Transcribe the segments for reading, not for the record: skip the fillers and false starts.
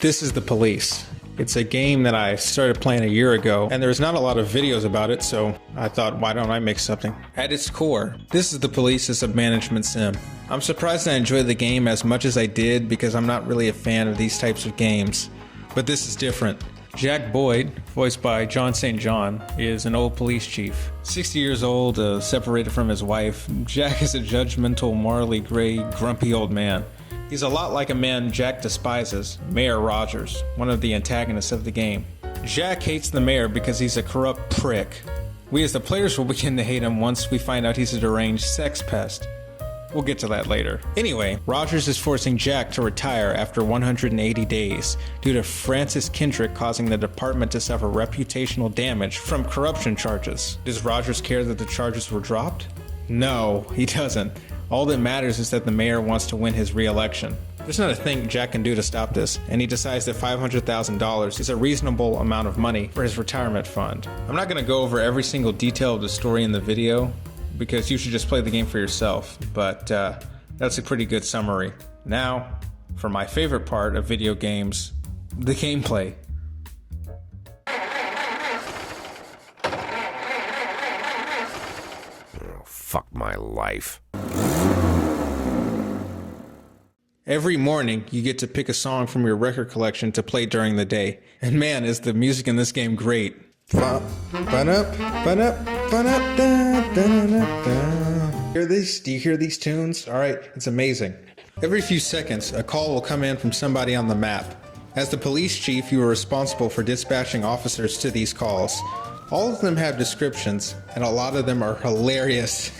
This is The Police. It's a game that I started playing a year ago, and there's not a lot of videos about it, so I thought, why don't I make something? At its core, This is The Police is a management sim. I'm surprised I enjoyed the game as much as I did because I'm not really a fan of these types of games. But this is different. Jack Boyd, voiced by John St. John, is an old police chief. 60 years old, separated from his wife, Jack is a judgmental, morally gray, grumpy old man. He's a lot like a man Jack despises, Mayor Rogers, one of the antagonists of the game. Jack hates the mayor because he's a corrupt prick. We as the players will begin to hate him once we find out he's a deranged sex pest. We'll get to that later. Anyway, Rogers is forcing Jack to retire after 180 days due to Francis Kendrick causing the department to suffer reputational damage from corruption charges. Does Rogers care that the charges were dropped? No, he doesn't. All that matters is that the mayor wants to win his re-election. There's not a thing Jack can do to stop this, and he decides that $500,000 is a reasonable amount of money for his retirement fund. I'm not going to go over every single detail of the story in the video, because you should just play the game for yourself, but that's a pretty good summary. Now, for my favorite part of video games, the gameplay. Oh, fuck my life. Every morning, you get to pick a song from your record collection to play during the day. And man, is the music in this game great. Hear this? Do you hear these tunes? Alright, it's amazing. Every few seconds, a call will come in from somebody on the map. As the police chief, you are responsible for dispatching officers to these calls. All of them have descriptions, and a lot of them are hilarious.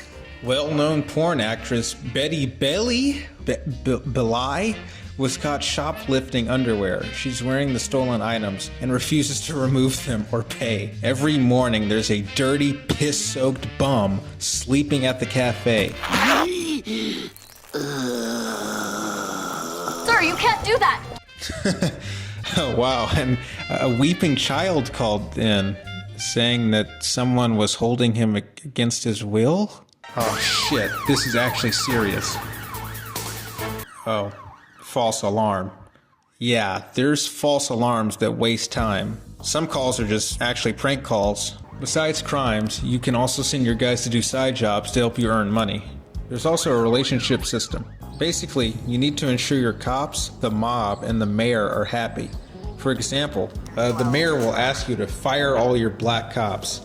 Well-known porn actress Betty Belly was caught shoplifting underwear. She's wearing the stolen items and refuses to remove them or pay. Every morning there's a dirty, piss-soaked bum sleeping at the cafe. Sir, you can't do that! Oh wow, and a weeping child called in, saying that someone was holding him against his will? Oh shit, this is actually serious. Oh, false alarm. Yeah, there's false alarms that waste time. Some calls are just actually prank calls. Besides crimes, you can also send your guys to do side jobs to help you earn money. There's also a relationship system. Basically, you need to ensure your cops, the mob, and the mayor are happy. For example, the mayor will ask you to fire all your black cops.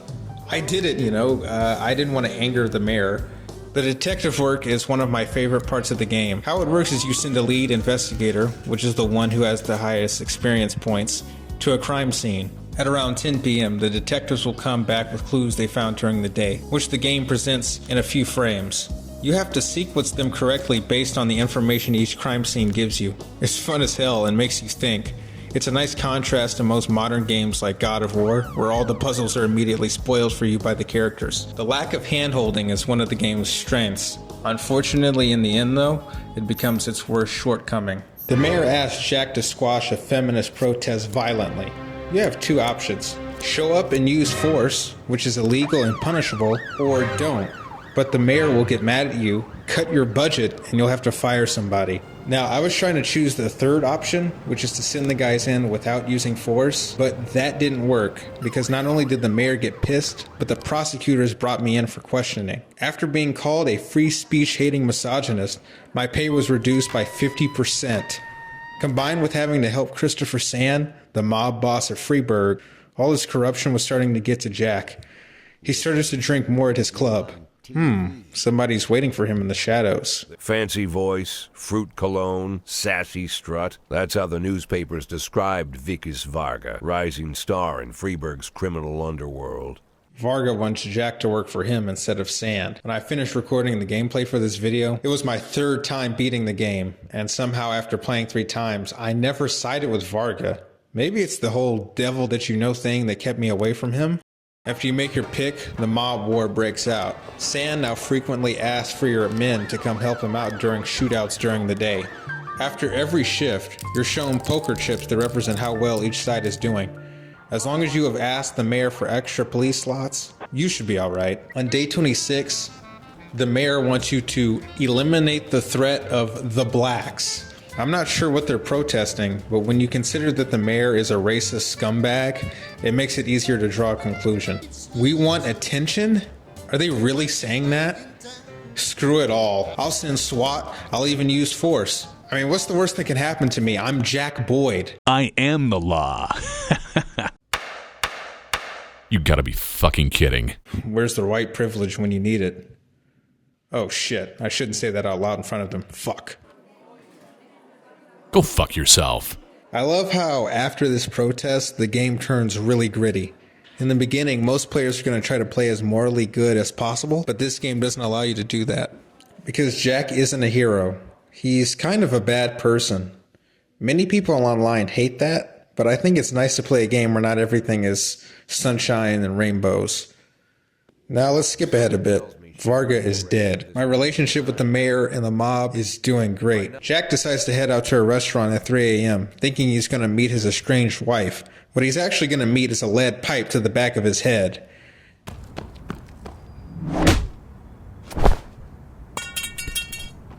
I did it, I didn't want to anger the mayor. The detective work is one of my favorite parts of the game. How it works is you send a lead investigator, which is the one who has the highest experience points, to a crime scene. At around 10 p.m., the detectives will come back with clues they found during the day, which the game presents in a few frames. You have to sequence them correctly based on the information each crime scene gives you. It's fun as hell and makes you think. It's a nice contrast to most modern games like God of War, where all the puzzles are immediately spoiled for you by the characters. The lack of hand-holding is one of the game's strengths. Unfortunately, in the end though, it becomes its worst shortcoming. The mayor asks Jack to squash a feminist protest violently. You have two options. Show up and use force, which is illegal and punishable, or don't. But the mayor will get mad at you, cut your budget, and you'll have to fire somebody. Now, I was trying to choose the third option, which is to send the guys in without using force, but that didn't work, because not only did the mayor get pissed, but the prosecutors brought me in for questioning. After being called a free speech-hating misogynist, my pay was reduced by 50%. Combined with having to help Christopher Sand, the mob boss of Freeburg, all his corruption was starting to get to Jack. He started to drink more at his club. Somebody's waiting for him in the shadows. Fancy voice, fruit cologne, sassy strut. That's how the newspapers described Vickis Varga, rising star in Freeburg's criminal underworld. Varga wants Jack to work for him instead of Sand. When I finished recording the gameplay for this video, it was my third time beating the game, and somehow after playing 3 times, I never sided with Varga. Maybe it's the whole devil that you know thing that kept me away from him? After you make your pick, the mob war breaks out. Sand now frequently asks for your men to come help him out during shootouts during the day. After every shift, you're shown poker chips that represent how well each side is doing. As long as you have asked the mayor for extra police slots, you should be alright. On day 26, the mayor wants you to eliminate the threat of the blacks. I'm not sure what they're protesting, but when you consider that the mayor is a racist scumbag, it makes it easier to draw a conclusion. We want attention? Are they really saying that? Screw it all. I'll send SWAT. I'll even use force. I mean, what's the worst that can happen to me? I'm Jack Boyd. I am the law. You gotta be fucking kidding. Where's the white privilege when you need it? Oh shit, I shouldn't say that out loud in front of them. Fuck. Go fuck yourself. I love how after this protest, the game turns really gritty. In the beginning, most players are going to try to play as morally good as possible, but this game doesn't allow you to do that. Because Jack isn't a hero. He's kind of a bad person. Many people online hate that, but I think it's nice to play a game where not everything is sunshine and rainbows. Now let's skip ahead a bit. Varga is dead. My relationship with the mayor and the mob is doing great. Jack decides to head out to a restaurant at 3 a.m., thinking he's going to meet his estranged wife. What he's actually going to meet is a lead pipe to the back of his head.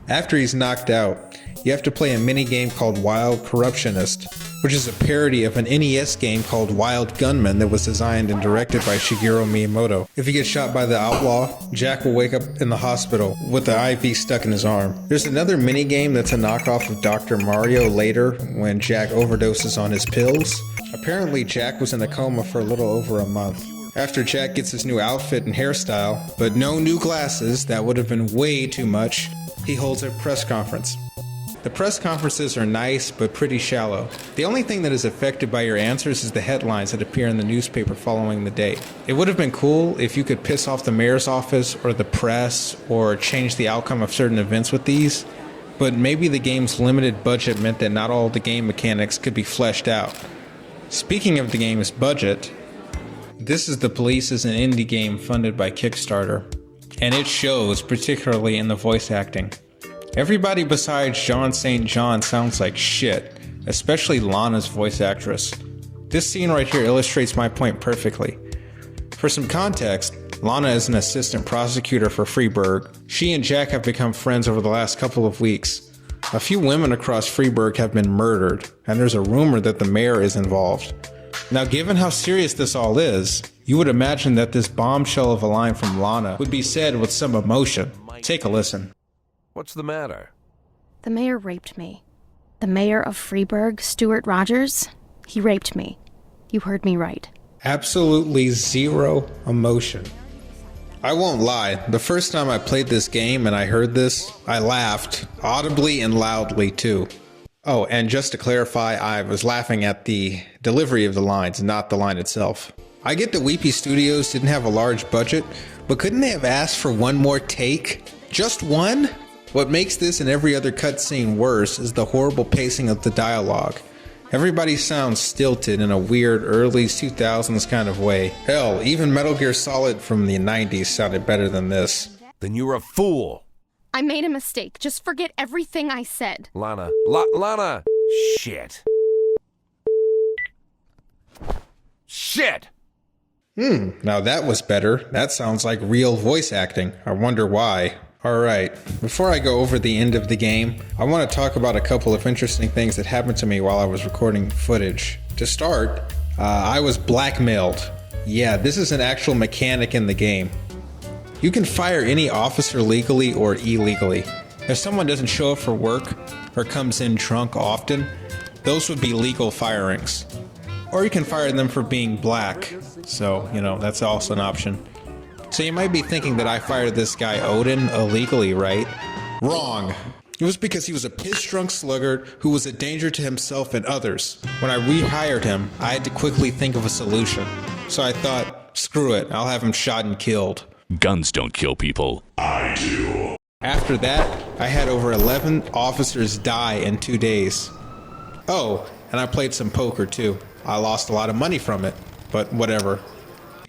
After he's knocked out, you have to play a mini-game called Wild Corruptionist, which is a parody of an NES game called Wild Gunman that was designed and directed by Shigeru Miyamoto. If he gets shot by the outlaw, Jack will wake up in the hospital with the IV stuck in his arm. There's another mini-game that's a knockoff of Dr. Mario later when Jack overdoses on his pills. Apparently, Jack was in a coma for a little over a month. After Jack gets his new outfit and hairstyle, but no new glasses, that would have been way too much, he holds a press conference. The press conferences are nice, but pretty shallow. The only thing that is affected by your answers is the headlines that appear in the newspaper following the date. It would have been cool if you could piss off the mayor's office or the press or change the outcome of certain events with these, but maybe the game's limited budget meant that not all the game mechanics could be fleshed out. Speaking of the game's budget, This Is the Police is an indie game funded by Kickstarter, and it shows, particularly in the voice acting. Everybody besides John St. John sounds like shit, especially Lana's voice actress. This scene right here illustrates my point perfectly. For some context, Lana is an assistant prosecutor for Freeburg. She and Jack have become friends over the last couple of weeks. A few women across Freeburg have been murdered, and there's a rumor that the mayor is involved. Now, given how serious this all is, you would imagine that this bombshell of a line from Lana would be said with some emotion. Take a listen. What's the matter? The mayor raped me. The mayor of Freeburg, Stuart Rogers, he raped me. You heard me right. Absolutely zero emotion. I won't lie, the first time I played this game and I heard this, I laughed, audibly and loudly too. Oh, and just to clarify, I was laughing at the delivery of the lines, not the line itself. I get that Weepy Studios didn't have a large budget, but couldn't they have asked for one more take? Just one? What makes this and every other cutscene worse is the horrible pacing of the dialogue. Everybody sounds stilted in a weird early 2000s kind of way. Hell, even Metal Gear Solid from the 90s sounded better than this. Then you're a fool. I made a mistake. Just forget everything I said. Lana. Lana! Shit. Shit! Now that was better. That sounds like real voice acting. I wonder why. Alright, before I go over the end of the game, I want to talk about a couple of interesting things that happened to me while I was recording footage. To start, I was blackmailed. Yeah, this is an actual mechanic in the game. You can fire any officer legally or illegally. If someone doesn't show up for work or comes in drunk often, those would be legal firings. Or you can fire them for being black. So, that's also an option. So you might be thinking that I fired this guy Odin illegally, right? Wrong. It was because he was a piss-drunk sluggard who was a danger to himself and others. When I rehired him, I had to quickly think of a solution. So I thought, screw it, I'll have him shot and killed. Guns don't kill people. I do. After that, I had over 11 officers die in 2 days. Oh, and I played some poker too. I lost a lot of money from it, but whatever.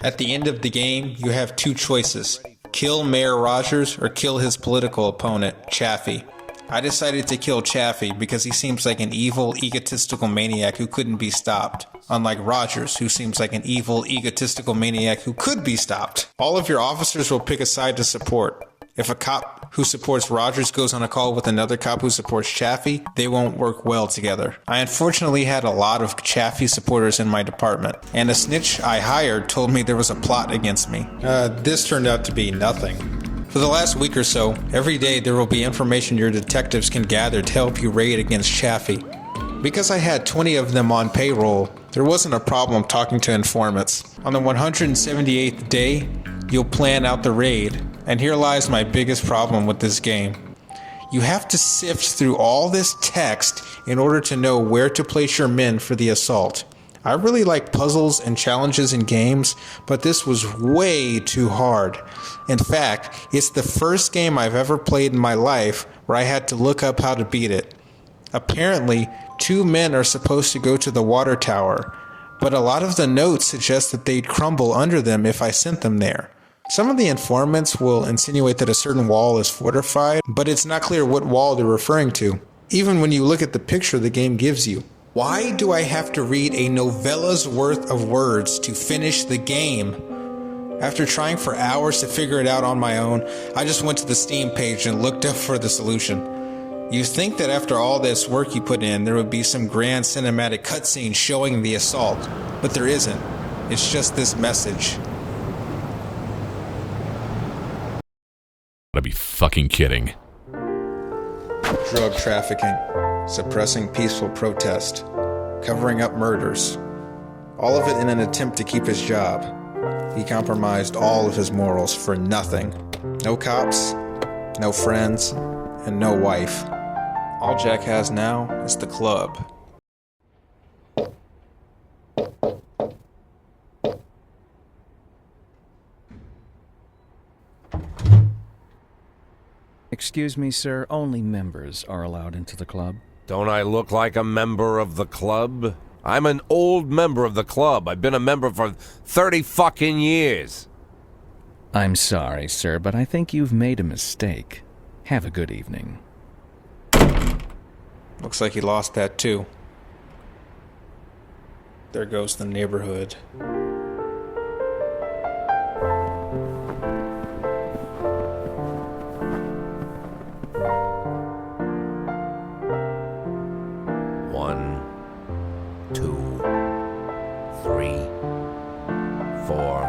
At the end of the game, you have two choices. Kill Mayor Rogers or kill his political opponent, Chaffee. I decided to kill Chaffee because he seems like an evil, egotistical maniac who couldn't be stopped. Unlike Rogers, who seems like an evil, egotistical maniac who could be stopped. All of your officers will pick a side to support. If a cop who supports Rogers goes on a call with another cop who supports Chaffee, they won't work well together. I unfortunately had a lot of Chaffee supporters in my department, and a snitch I hired told me there was a plot against me. This turned out to be nothing. For the last week or so, every day there will be information your detectives can gather to help you raid against Chaffee. Because I had 20 of them on payroll, there wasn't a problem talking to informants. On the 178th day, you'll plan out the raid, and here lies my biggest problem with this game. You have to sift through all this text in order to know where to place your men for the assault. I really like puzzles and challenges in games, but this was way too hard. In fact, it's the first game I've ever played in my life where I had to look up how to beat it. Apparently, 2 men are supposed to go to the water tower, but a lot of the notes suggest that they'd crumble under them if I sent them there. Some of the informants will insinuate that a certain wall is fortified, but it's not clear what wall they're referring to, even when you look at the picture the game gives you. Why do I have to read a novella's worth of words to finish the game? After trying for hours to figure it out on my own, I just went to the Steam page and looked up for the solution. You'd think that after all this work you put in, there would be some grand cinematic cutscene showing the assault, but there isn't. It's just this message. Gotta be fucking kidding. Drug trafficking, suppressing peaceful protest, covering up murders. All of it in an attempt to keep his job. He compromised all of his morals for nothing. No cops, no friends, and no wife. All Jack has now is the club. Excuse me, sir, only members are allowed into the club. Don't I look like a member of the club? I'm an old member of the club. I've been a member for 30 fucking years. I'm sorry, sir, but I think you've made a mistake. Have a good evening. Looks like he lost that too. There goes the neighborhood. One, 2, 3, 4,